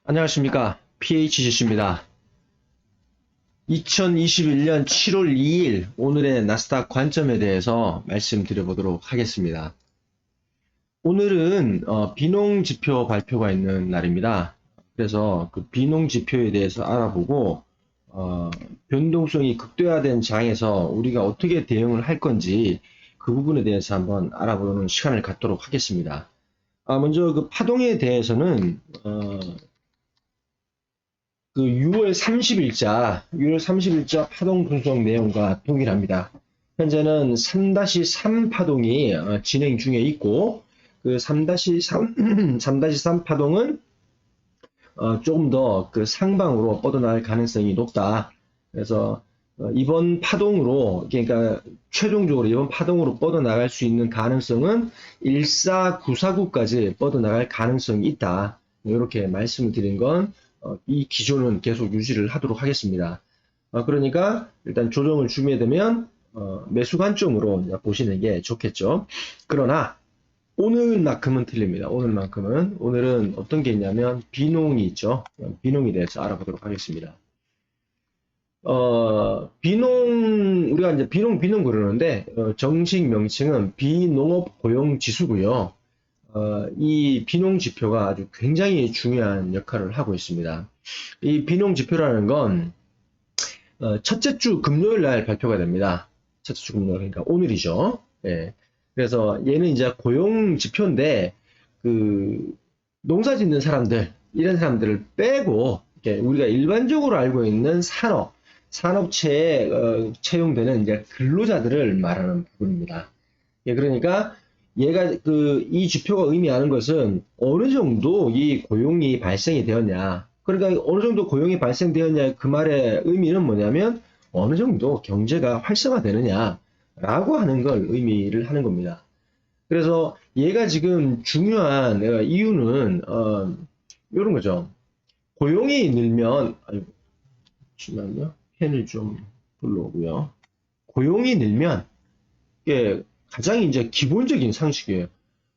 안녕하십니까. PHCC입니다. 2021년 7월 2일 오늘의 나스닥 관점에 대해서 말씀드려보도록 하겠습니다. 오늘은 비농 지표 발표가 있는 날입니다. 그래서 그 비농 지표에 대해서 알아보고 변동성이 극대화된 장에서 우리가 어떻게 대응을 할 건지 그 부분에 대해서 한번 알아보는 시간을 갖도록 하겠습니다. 먼저 그 파동에 대해서는 그 6월 30일자 파동 분석 내용과 동일합니다. 현재는 3-3 파동이 진행 중에 있고, 그 3-3, 3-3 파동은 조금 더 그 상방으로 뻗어나갈 가능성이 높다. 그래서 이번 파동으로, 그러니까 최종적으로 이번 파동으로 뻗어나갈 수 있는 가능성은 14949까지 뻗어나갈 가능성이 있다. 이렇게 말씀을 드린 건 이 기조는 계속 유지를 하도록 하겠습니다. 그러니까 일단 조정을 주게 되면 매수 관점으로 보시는 게 좋겠죠. 그러나 오늘만큼은 틀립니다. 오늘은 어떤 게 있냐면 비농이 있죠. 비농에 대해서 알아보도록 하겠습니다. 우리가 이제 비농 그러는데 정식 명칭은 비농업 고용 지수고요. 이 비농 지표가 아주 굉장히 중요한 역할을 하고 있습니다. 이 비농 지표라는 건 첫째 주 금요일 날 발표가 됩니다. 첫째 주 금요일, 그러니까 오늘이죠. 예. 그래서 얘는 이제 고용 지표인데 그 농사 짓는 사람들, 이런 사람들을 빼고 우리가 일반적으로 알고 있는 산업체에 채용되는 이제 근로자들을 말하는 부분입니다. 예, 그러니까 얘가 이 지표가 의미하는 것은 어느 정도 이 고용이 발생이 되었냐. 그러니까 어느 정도 고용이 발생되었냐 그 말의 의미는 뭐냐면 어느 정도 경제가 활성화되느냐라고 하는 걸 의미를 하는 겁니다. 그래서 얘가 지금 중요한 이유는 이런 거죠. 고용이 늘면 잠시만요. 펜을 좀 불러오고요. 고용이 늘면 이게 가장 이제 기본적인 상식이에요.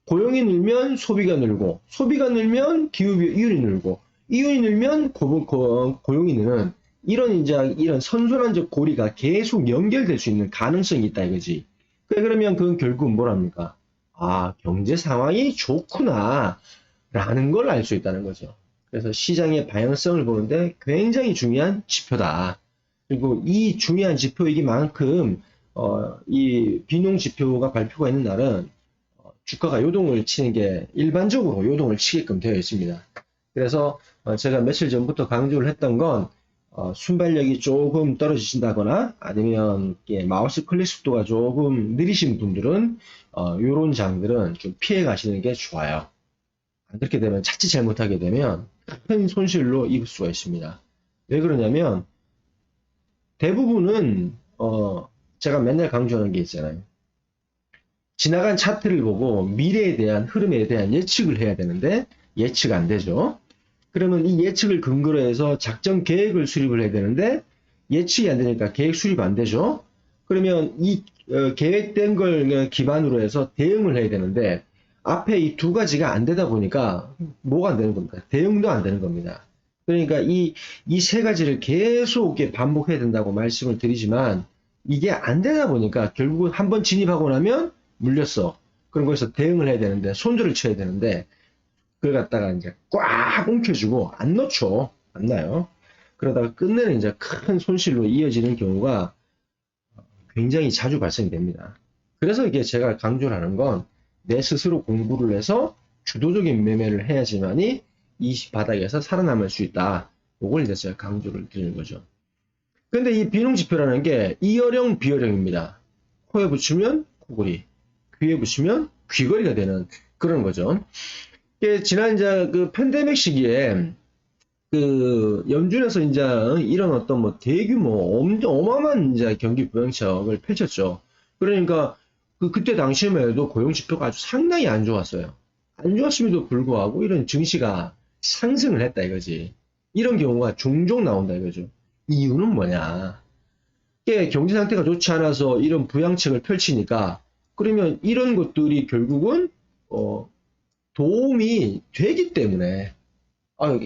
고용이 늘면 소비가 늘고, 소비가 늘면 이윤이 늘고, 이윤이 늘면 고용이 느는 이런 선순환적 고리가 계속 연결될 수 있는 가능성이 있다 이거지. 그러면 그건 결국은 뭐랍니까? 경제 상황이 좋구나 라는 걸 알 수 있다는 거죠. 그래서 시장의 방향성을 보는데 굉장히 중요한 지표다. 그리고 이 중요한 지표이기만큼 이 비농 지표가 발표가 있는 날은 주가가 요동을 치는 게 일반적으로 요동을 치게끔 되어 있습니다. 그래서 제가 며칠 전부터 강조를 했던 건 순발력이 조금 떨어지신다거나 아니면 마우스 클릭 속도가 조금 느리신 분들은 이런 장들은 좀 피해 가시는 게 좋아요. 그렇게 되면 자칫 잘못하게 되면 큰 손실로 입을 수가 있습니다. 왜 그러냐면 대부분은 제가 맨날 강조하는 게 있잖아요. 지나간 차트를 보고 미래에 대한 흐름에 대한 예측을 해야 되는데 예측 안 되죠. 그러면 이 예측을 근거로 해서 작전 계획을 수립을 해야 되는데 예측이 안 되니까 계획 수립 안 되죠. 그러면 이 계획된 걸 기반으로 해서 대응을 해야 되는데 앞에 이 두 가지가 안 되다 보니까 뭐가 안 되는 겁니까? 대응도 안 되는 겁니다. 그러니까 이 세 가지를 계속 반복해야 된다고 말씀을 드리지만 이게 안 되다 보니까 결국은 한번 진입하고 나면 물렸어. 그런 거에서 대응을 해야 되는데 손절을 쳐야 되는데 그걸 갖다가 이제 꽉 움켜쥐고 안 놓죠. 안 나요. 그러다가 끝내는 이제 큰 손실로 이어지는 경우가 굉장히 자주 발생됩니다. 그래서 이게 제가 강조를 하는 건 내 스스로 공부를 해서 주도적인 매매를 해야지만이 이 바닥에서 살아남을 수 있다. 이걸 이제 제가 강조를 드리는 거죠. 근데 이 비농지표라는 게 이어령 비어령입니다. 코에 붙이면 코골이, 귀에 붙이면 귀걸이가 되는 그런 거죠. 이게 지난 이제 그 팬데믹 시기에 그 연준에서 이제 이런 어떤 뭐 대규모 엄청 어마어마한 이제 경기 부양책을 펼쳤죠. 그러니까 그때 당시에만 해도 고용 지표가 아주 상당히 안 좋았어요. 안 좋았음에도 불구하고 이런 증시가 상승을 했다 이거지. 이런 경우가 종종 나온다 이거죠. 이유는 뭐냐? 이게 경제 상태가 좋지 않아서 이런 부양책을 펼치니까 그러면 이런 것들이 결국은 도움이 되기 때문에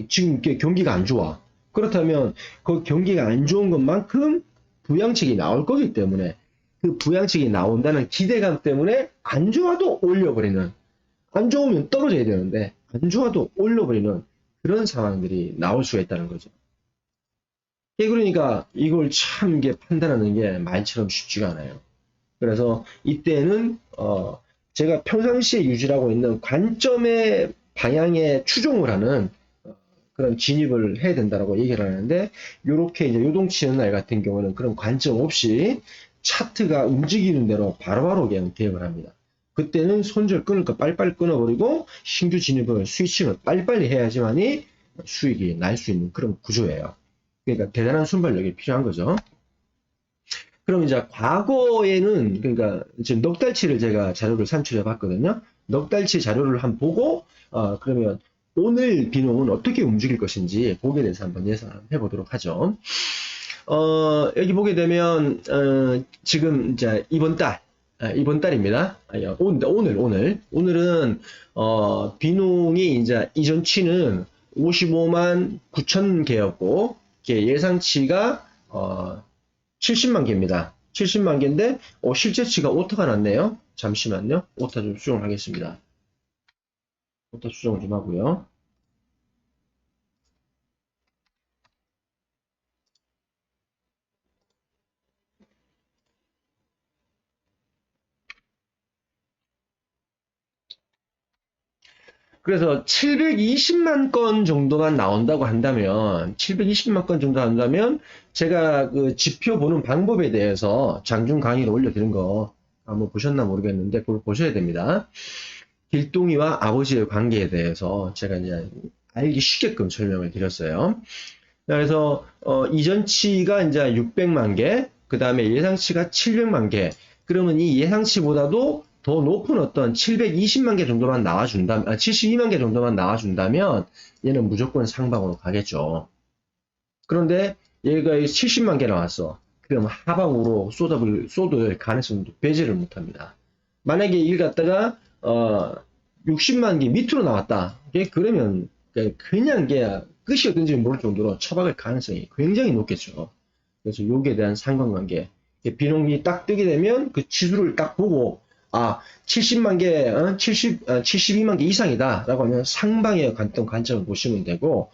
지금 이게 경기가 안 좋아. 그렇다면 그 경기가 안 좋은 것만큼 부양책이 나올 거기 때문에 그 부양책이 나온다는 기대감 때문에 안 좋아도 올려버리는, 안 좋으면 떨어져야 되는데 안 좋아도 올려버리는 그런 상황들이 나올 수가 있다는 거죠. 그러니까 이걸 참 이게 판단하는 게 말처럼 쉽지가 않아요. 그래서 이때는 제가 평상시에 유지하고 있는 관점의 방향에 추종을 하는 그런 진입을 해야 된다라고 얘기를 하는데, 요렇게 이제 요동치는 날 같은 경우는 그런 관점 없이 차트가 움직이는 대로 바로바로 그냥 대응을 합니다. 그때는 손절 끊을 거 빨리빨리 끊어버리고 신규 진입을 스위칭을 빨리빨리 해야지만이 수익이 날 수 있는 그런 구조예요. 그러니까 대단한 순발력이 필요한 거죠. 그럼 이제 과거에는, 그러니까 지금 넉 달치를 제가 자료를 산출해 봤거든요. 넉 달치 자료를 한번 보고 그러면 오늘 비농은 어떻게 움직일 것인지 거기에 대해서 한번 예상해 보도록 하죠. 여기 보게 되면 지금 이제 이번 달입니다. 오늘은 비농이 이제 이전치는 55만 9천 개였고 예상치가 70만 개입니다. 70만 개인데 실제치가 오타가 났네요. 잠시만요. 오타 좀 수정을 하겠습니다. 오타 수정을 좀 하고요. 그래서 720만 건 정도만 나온다고 한다면, 720만 건 정도 한다면, 제가 그 지표 보는 방법에 대해서 장중 강의를 올려드린 거 한번 보셨나 모르겠는데, 그걸 보셔야 됩니다. 길동이와 아버지의 관계에 대해서 제가 이제 알기 쉽게끔 설명을 드렸어요. 그래서, 이전치가 이제 600만 개, 그 다음에 예상치가 700만 개, 그러면 이 예상치보다도 더 높은 어떤 720만 개 정도만 나와준다면, 72만 개 정도만 나와준다면 얘는 무조건 상방으로 가겠죠. 그런데 얘가 70만 개 나왔어. 그럼 하방으로 쏟을 가능성도 배제를 못합니다. 만약에 이걸 갖다가 60만 개 밑으로 나왔다. 그러면 그냥 끝이 어떤지 모를 정도로 처박을 가능성이 굉장히 높겠죠. 그래서 여기에 대한 상관관계. 비농이 딱 뜨게 되면 그 지수를 딱 보고 70만 개, 72만 개 이상이다 라고 하면 상방의 관점을 보시면 되고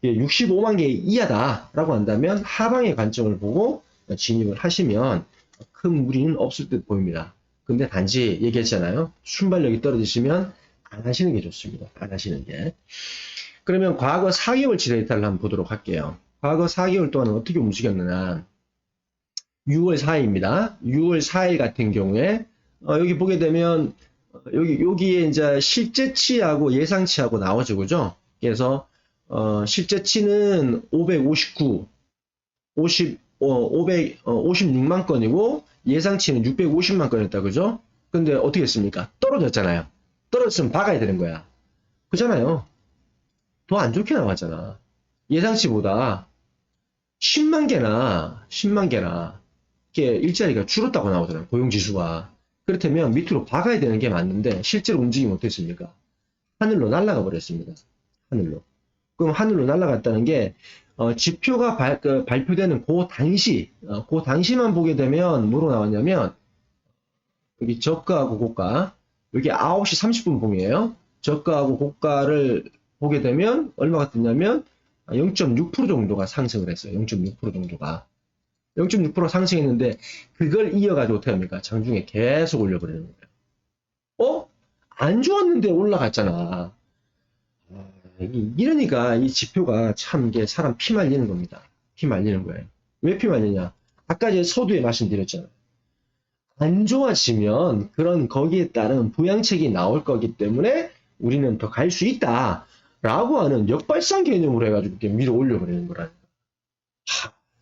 65만 개 이하다 라고 한다면 하방의 관점을 보고 진입을 하시면 큰 무리는 없을 듯 보입니다. 근데 단지 얘기했잖아요. 순발력이 떨어지시면 안 하시는 게 좋습니다. 안 하시는 게. 그러면 과거 4개월치 데이터를 한번 보도록 할게요. 과거 4개월 동안 어떻게 움직였느냐. 6월 4일입니다. 6월 4일 같은 경우에 여기 보게 되면 여기에 이제 실제치하고 예상치하고 나오죠, 그죠? 그래서 실제치는 559, 56만 건이고 예상치는 650만 건이었다, 그죠? 근데 어떻게 했습니까? 떨어졌잖아요. 떨어졌으면 박아야 되는 거야. 그잖아요. 더 안 좋게 나왔잖아. 예상치보다 10만 개나 이게 일자리가 줄었다고 나오잖아요. 고용지수가. 그렇다면 밑으로 박아야 되는 게 맞는데 실제로 움직이면 어땠습니까? 하늘로 날아가 버렸습니다. 하늘로. 그럼 하늘로 날아갔다는 게 지표가 발표되는 그 당시만 보게 되면 뭐로 나왔냐면 여기 저가하고 고가, 여기 9시 30분 봉이에요. 저가하고 고가를 보게 되면 얼마가 뜨냐면 0.6% 정도가 상승을 했어요. 0.6% 정도가. 0.6% 상승했는데 그걸 이어가지고 어떻게 합니까? 장중에 계속 올려버리는 거예요. 안 좋았는데 올라갔잖아. 이러니까 이 지표가 참 이게 사람 피 말리는 겁니다. 피 말리는 거예요. 왜 피 말리냐? 아까 제가 서두에 말씀드렸잖아요. 안 좋아지면 그런 거기에 따른 부양책이 나올 거기 때문에 우리는 더 갈 수 있다. 라고 하는 역발상 개념으로 해가지고 이렇게 밀어 올려버리는 거라니까.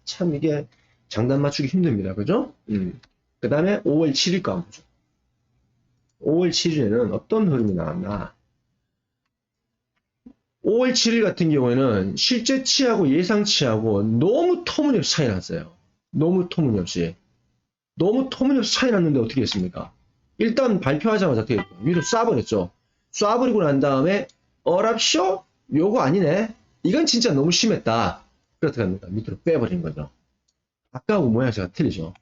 참 이게 장단 맞추기 힘듭니다. 그죠? 그 다음에 5월 7일 거 한번 보죠. 5월 7일에는 어떤 흐름이 나왔나? 5월 7일 같은 경우에는 실제치하고 예상치하고 너무 터무니없이 차이 났어요. 너무 터무니없이. 너무 터무니없이 차이 났는데 어떻게 했습니까? 일단 발표하자마자 어떻게 했죠? 위로 쏴버렸죠. 쏴버리고 난 다음에 어랍쇼 요거 아니네. 이건 진짜 너무 심했다. 그렇게 합니다. 밑으로 빼버린 거죠. 아까하고 모양새가 틀리죠.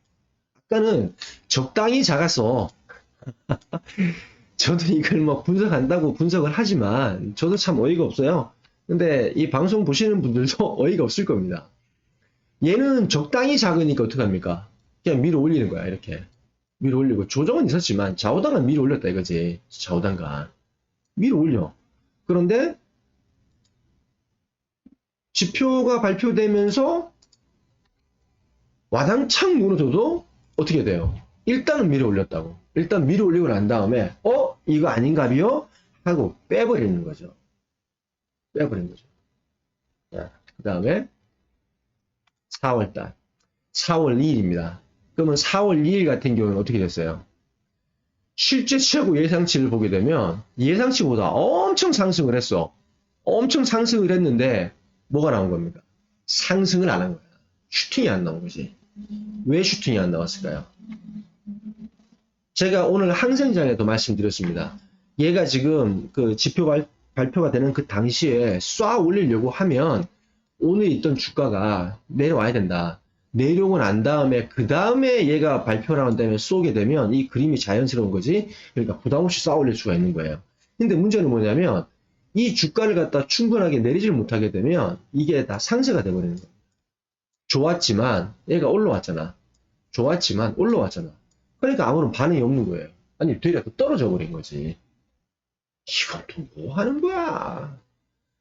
아까는 적당히 작았어. 저도 이걸 뭐 분석한다고 분석을 하지만 저도 참 어이가 없어요. 근데 이 방송 보시는 분들도 어이가 없을 겁니다. 얘는 적당히 작으니까 어떡합니까? 그냥 밀어 올리는 거야, 이렇게. 밀어 올리고 조정은 있었지만 좌우당은 밀어 올렸다 이거지. 좌우당간. 밀어 올려. 그런데 지표가 발표되면서 와당창 무너져도 어떻게 돼요? 일단은 밀어 올렸다고. 일단 밀어 올리고 난 다음에 이거 아닌가비요? 하고 빼버리는 거죠. 빼버린 거죠. 그 다음에 4월달. 4월 2일입니다. 그러면 4월 2일 같은 경우는 어떻게 됐어요? 실제 최고 예상치를 보게 되면 예상치보다 엄청 상승을 했어. 엄청 상승을 했는데 뭐가 나온 겁니까? 상승을 안 한 거야. 슈팅이 안 나온 거지. 왜 슈팅이 안 나왔을까요? 제가 오늘 항생장에도 말씀드렸습니다. 얘가 지금 그 지표 발표가 되는 그 당시에 쏴 올리려고 하면 오늘 있던 주가가 내려와야 된다. 내려오고 난 다음에 그 다음에 얘가 발표를 한 다음에 쏘게 되면 이 그림이 자연스러운 거지. 그러니까 부담 없이 쏴 올릴 수가 있는 거예요. 근데 문제는 뭐냐면 이 주가를 갖다 충분하게 내리질 못하게 되면 이게 다 상쇄가 돼버리는 거예요. 좋았지만 얘가 올라왔잖아. 좋았지만 올라왔잖아. 그러니까 아무런 반응이 없는 거예요. 아니 되려 또 떨어져 버린 거지. 이건 또 뭐 하는 거야?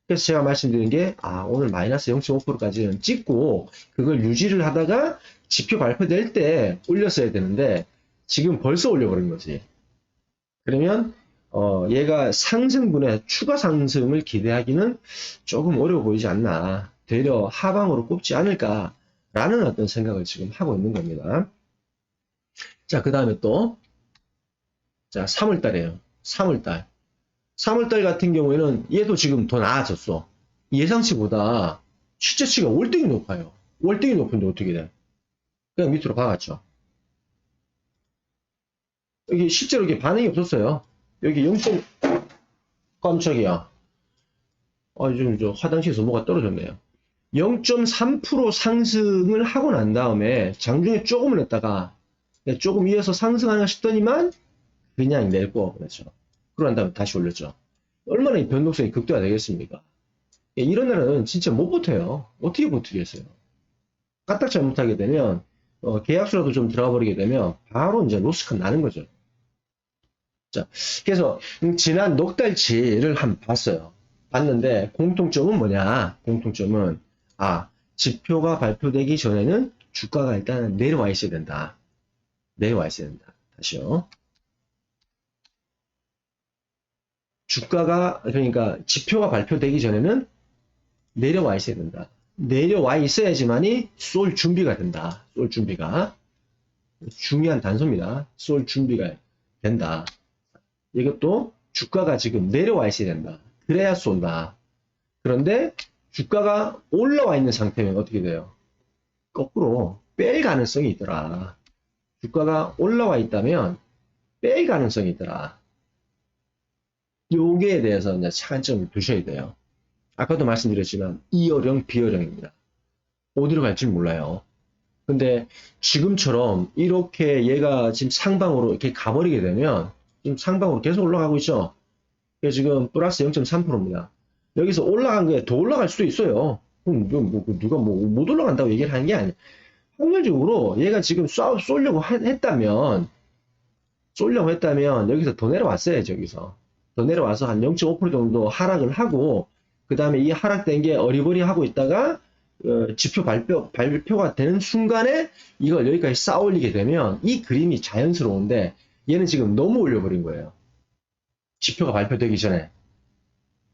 그래서 제가 말씀드린 게 오늘 마이너스 0.5%까지는 찍고 그걸 유지를 하다가 지표 발표될 때 올렸어야 되는데 지금 벌써 올려버린 거지. 그러면 얘가 상승분에 추가 상승을 기대하기는 조금 어려워 보이지 않나. 되려 하방으로 꼽지 않을까라는 어떤 생각을 지금 하고 있는 겁니다. 자, 그 다음에 또, 자, 3월달이에요. 3월달. 3월달 같은 경우에는 얘도 지금 더 나아졌어. 예상치보다 실제치가 월등히 높아요. 월등히 높은데 어떻게 돼? 그냥 밑으로 박았죠. 여기 실제로 이게 반응이 없었어요. 여기 0. 깜짝이야. 지금 저 화장실에서 뭐가 떨어졌네요. 0.3% 상승을 하고 난 다음에 장중에 조금을 냈다가 조금 이어서 상승하나 싶더니만 그냥 내고 그렇죠. 그러고 난 다음에 다시 올렸죠. 얼마나 이 변동성이 극대화되겠습니까? 이런 날은 진짜 못 버텨요. 어떻게 버티겠어요? 까딱 잘못하게 되면 계약수라도 좀 들어가 버리게 되면 바로 이제 로스컷 나는 거죠. 자, 그래서 지난 넉 달치를 한번 봤어요. 봤는데 공통점은 뭐냐? 공통점은 지표가 발표되기 전에는 주가가 일단 내려와 있어야 된다. 내려와 있어야 된다. 다시요. 주가가 그러니까 지표가 발표되기 전에는 내려와 있어야 된다. 내려와 있어야지만이 쏠 준비가 된다. 쏠 준비가 중요한 단서입니다. 쏠 준비가 된다. 이것도 주가가 지금 내려와 있어야 된다. 그래야 쏜다. 그런데 주가가 올라와 있는 상태면 어떻게 돼요? 거꾸로 뺄 가능성이 있더라. 주가가 올라와 있다면 뺄 가능성이 있더라. 요게에 대해서 이제 차관점을 두셔야 돼요. 아까도 말씀드렸지만 E어령, B어령입니다. 어디로 갈지 몰라요. 근데 지금처럼 이렇게 얘가 지금 상방으로 이렇게 가버리게 되면 지금 상방으로 계속 올라가고 있죠. 지금 플러스 0.3%입니다. 여기서 올라간 게 더 올라갈 수도 있어요. 그럼 누가 못 올라간다고 얘기를 하는 게 아니에요. 확률적으로 얘가 지금 쏠려고 했다면 여기서 더 내려왔어야죠. 여기서 더 내려와서 한 0.5% 정도 하락을 하고 그 다음에 이 하락된 게 어리버리하고 있다가 지표 발표가 되는 순간에 이걸 여기까지 쌓아 올리게 되면 이 그림이 자연스러운데 얘는 지금 너무 올려버린 거예요. 지표가 발표되기 전에.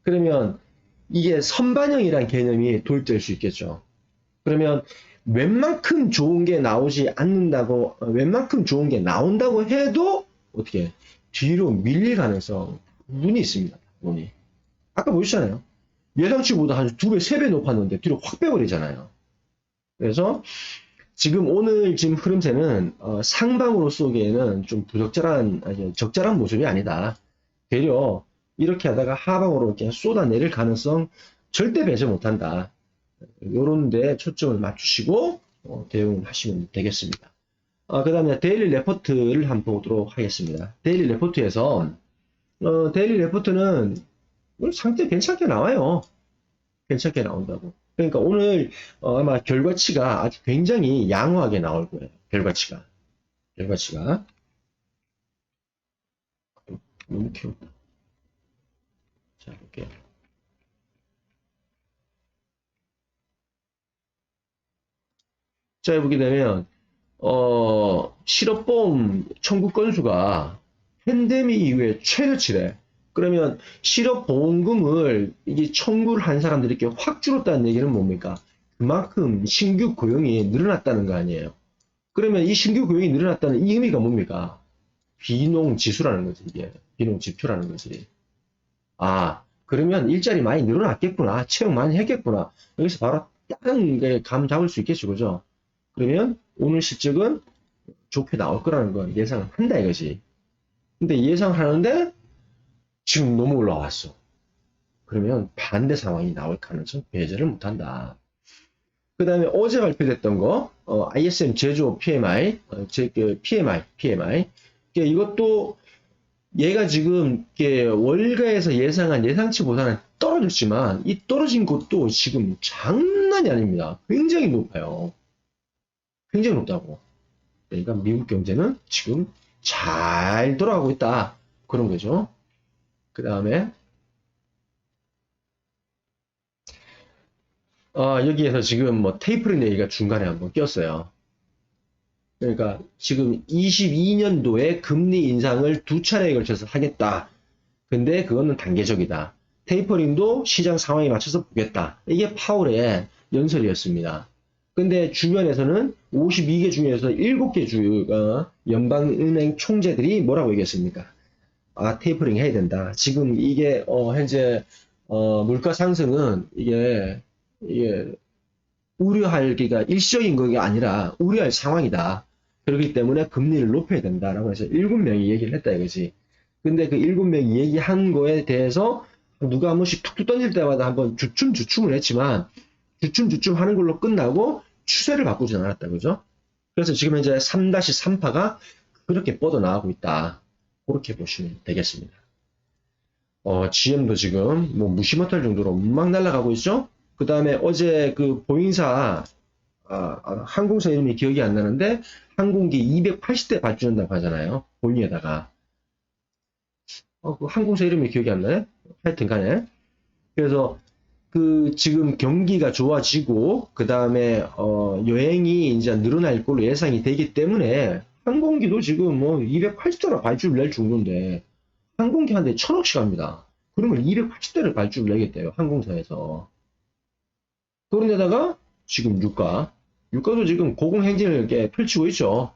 그러면 이게 선반영이란 개념이 도입될 수 있겠죠. 그러면 웬만큼 좋은 게 나오지 않는다고, 웬만큼 좋은 게 나온다고 해도 어떻게 뒤로 밀릴 가능성 눈이 있습니다. 눈이. 아까 보셨잖아요. 예상치보다 한 2배, 3배 높았는데 뒤로 확 빼버리잖아요. 그래서 지금 오늘 지금 흐름세는 상방으로 쏘기에는 좀 적절한 모습이 아니다. 되려 이렇게 하다가 하방으로 이렇게 쏟아내릴 가능성 절대 배제 못한다. 요런 데 초점을 맞추시고 대응을 하시면 되겠습니다. 그 다음에 데일리 레포트를 한번 보도록 하겠습니다. 데일리 레포트에서 데일리 레포트는 상태 괜찮게 나와요. 괜찮게 나온다고. 그러니까 오늘 아마 결과치가 아주 굉장히 양호하게 나올 거예요. 결과치가. 너무 키웠다. 자, 볼게요. 자, 보게 되면 실업보험 청구 건수가 팬데믹 이후에 최저치래. 그러면 실업보험금을 이게 청구를 한 사람들이 이렇게 확 줄었다는 얘기는 뭡니까? 그만큼 신규 고용이 늘어났다는 거 아니에요. 그러면 이 신규 고용이 늘어났다는 이 의미가 뭡니까? 비농지수라는 거지, 이게. 비농지표라는 거지. 아, 그러면 일자리 많이 늘어났겠구나. 채용 많이 했겠구나. 여기서 바로 감 잡을 수 있겠죠, 그죠? 그러면 오늘 실적은 좋게 나올 거라는 건 예상을 한다 이거지. 근데 예상하는데 지금 너무 올라왔어. 그러면 반대 상황이 나올 가능성 배제를 못한다. 그 다음에 어제 발표됐던 거, ISM 제조업 PMI, PMI. 이것도 얘가 지금 월가에서 예상한 예상치보다는 떨어졌지만 이 떨어진 것도 지금 장난이 아닙니다. 굉장히 높아요. 굉장히 높다고. 그러니까 미국 경제는 지금 잘 돌아가고 있다. 그런 거죠. 그 다음에 여기에서 지금 뭐 테이퍼링 얘기가 중간에 한번 꼈어요. 그러니까 지금 22년도에 금리 인상을 두 차례에 걸쳐서 하겠다. 근데 그거는 단계적이다. 테이퍼링도 시장 상황에 맞춰서 보겠다. 이게 파월의 연설이었습니다. 근데 주변에서는 52개 중에서 7개 주가 연방은행 총재들이 뭐라고 얘기했습니까? 테이퍼링 해야 된다. 지금 이게 현재 물가 상승은 이게 우려할 게가 일시적인 것이 아니라 우려할 상황이다. 그렇기 때문에 금리를 높여야 된다라고 해서 7명이 얘기를 했다 이거지. 근데 그 7명이 얘기한 거에 대해서 누가 한 번씩 툭툭 던질 때마다 한번 주춤주춤을 했지만 주춤주춤 하는 걸로 끝나고 추세를 바꾸진 않았다. 그죠? 그래서 지금 현재 3-3파가 그렇게 뻗어나가고 있다. 그렇게 보시면 되겠습니다. GM도 지금 뭐 무시 못할 정도로 막 날아가고 있죠? 그 다음에 어제 그 보잉사, 항공사 이름이 기억이 안 나는데 항공기 280대 발주한다고 하잖아요. 보잉에다가. 그 항공사 이름이 기억이 안 나네? 하여튼 간에. 그래서 그 지금 경기가 좋아지고 그 다음에 여행이 이제 늘어날 걸로 예상이 되기 때문에 항공기도 지금 뭐 280대로 발주를 낼 정도인데 항공기 한 대 1000억씩 합니다. 그러면 280대를 발주를 내겠대요. 항공사에서. 그런데다가 지금 유가도 지금 고공행진을 이렇게 펼치고 있죠.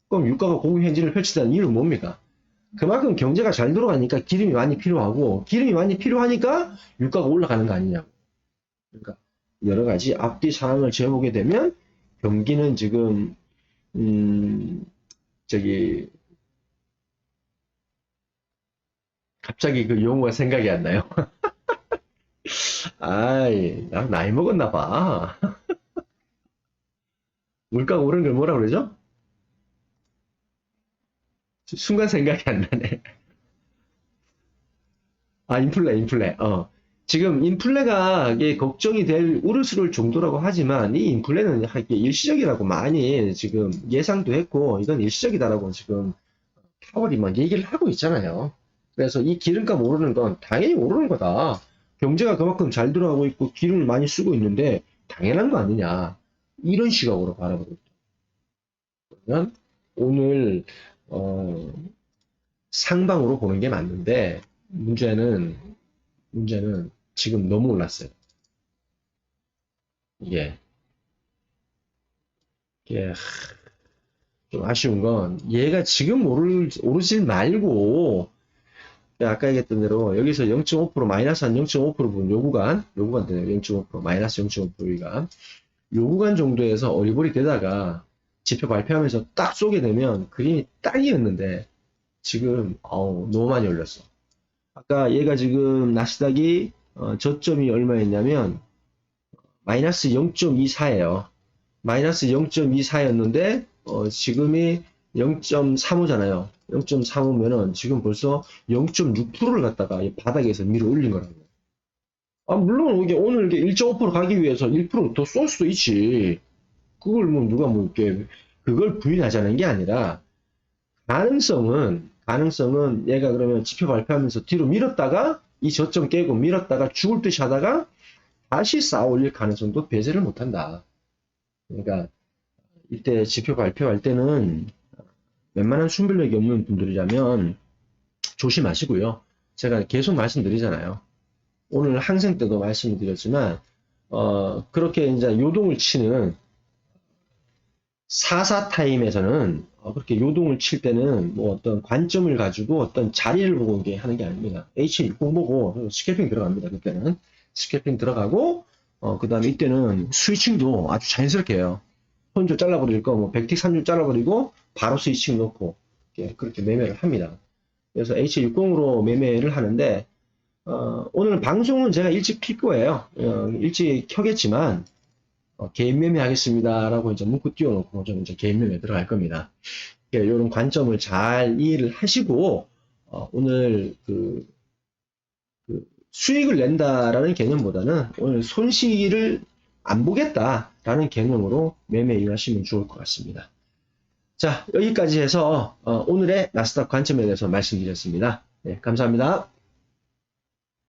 그럼 유가가 고공행진을 펼치다는 이유는 뭡니까? 그만큼 경제가 잘 돌아가니까 기름이 많이 필요하고 기름이 많이 필요하니까 유가가 올라가는 거 아니냐고. 그러니까 여러 가지 앞뒤 상황을 재보게 되면 경기는 지금 저기 갑자기 그 용어가 생각이 안 나요. 아이, 나 나이 먹었나 봐. 물가가 오른 걸 뭐라 그러죠? 순간 생각이 안 나네. 인플레. 지금 인플레가 이게 걱정이 될 우려스러울 정도라고 하지만 이 인플레는 이게 일시적이라고 많이 지금 예상도 했고 이건 일시적이다라고 지금 파월이 막 얘기를 하고 있잖아요. 그래서 이 기름값 오르는 건 당연히 오르는 거다. 경제가 그만큼 잘 돌아가고 있고 기름을 많이 쓰고 있는데 당연한 거 아니냐. 이런 시각으로 바라보고 있다. 그러면 오늘 상방으로 보는 게 맞는데 문제는 지금 너무 올랐어요. 이게 이게 좀 아쉬운 건 얘가 지금 오르질 말고 아까 얘기했던 대로 여기서 0.5% 마이너스 한 0.5% 부분 요 구간 되네요. 0.5% 마이너스 0.5%가 요 구간 정도에서 어리버리 되다가 지표 발표하면서 딱 쏘게 되면 그림이 딱이었는데 지금 너무 많이 올렸어. 아까 얘가 지금 나스닥이 저점이 얼마였냐면 마이너스 0.24예요. 마이너스 0.24였는데 지금이 0.35잖아요. 0.35면은 지금 벌써 0.6%를 갖다가 이 바닥에서 밀어 올린 거라고. 아, 물론 이게 오늘 이게 1.5% 가기 위해서 1%더 쏠 수도 있지. 그걸 뭐 누가 뭐 이렇게 그걸 부인하자는 게 아니라 가능성은 얘가 그러면 지표 발표하면서 뒤로 밀었다가 이 저점 깨고 밀었다가 죽을 듯이 하다가 다시 쌓아 올릴 가능성도 배제를 못한다. 그러니까 이때 지표 발표할 때는 웬만한 순발력이 없는 분들이라면 조심하시고요. 제가 계속 말씀드리잖아요. 오늘 항생 때도 말씀을 드렸지만 그렇게 이제 요동을 치는 4사 타임에서는 그렇게 요동을 칠 때는 뭐 어떤 관점을 가지고 어떤 자리를 보고 이게 하는 게 아닙니다. H60 보고 스캘핑 들어갑니다. 그때는 스캘핑 들어가고 그 다음에 이때는 스위칭도 아주 자연스럽게 해요. 손줄 잘라버릴 거, 뭐, 백틱 3줄 잘라버리고, 바로 스위칭 넣고, 그렇게 매매를 합니다. 그래서 H60으로 매매를 하는데, 오늘 방송은 제가 일찍 킬 거예요. 일찍 켜겠지만, 개인 매매 하겠습니다라고 이제 문구 띄워놓고, 좀 이제 개인 매매 들어갈 겁니다. 이런 관점을 잘 이해를 하시고, 오늘 그 수익을 낸다라는 개념보다는 오늘 손실을 안 보겠다라는 개념으로 매매 이용하시면 좋을 것 같습니다. 자, 여기까지 해서 오늘의 나스닥 관점에 대해서 말씀드렸습니다. 네, 감사합니다.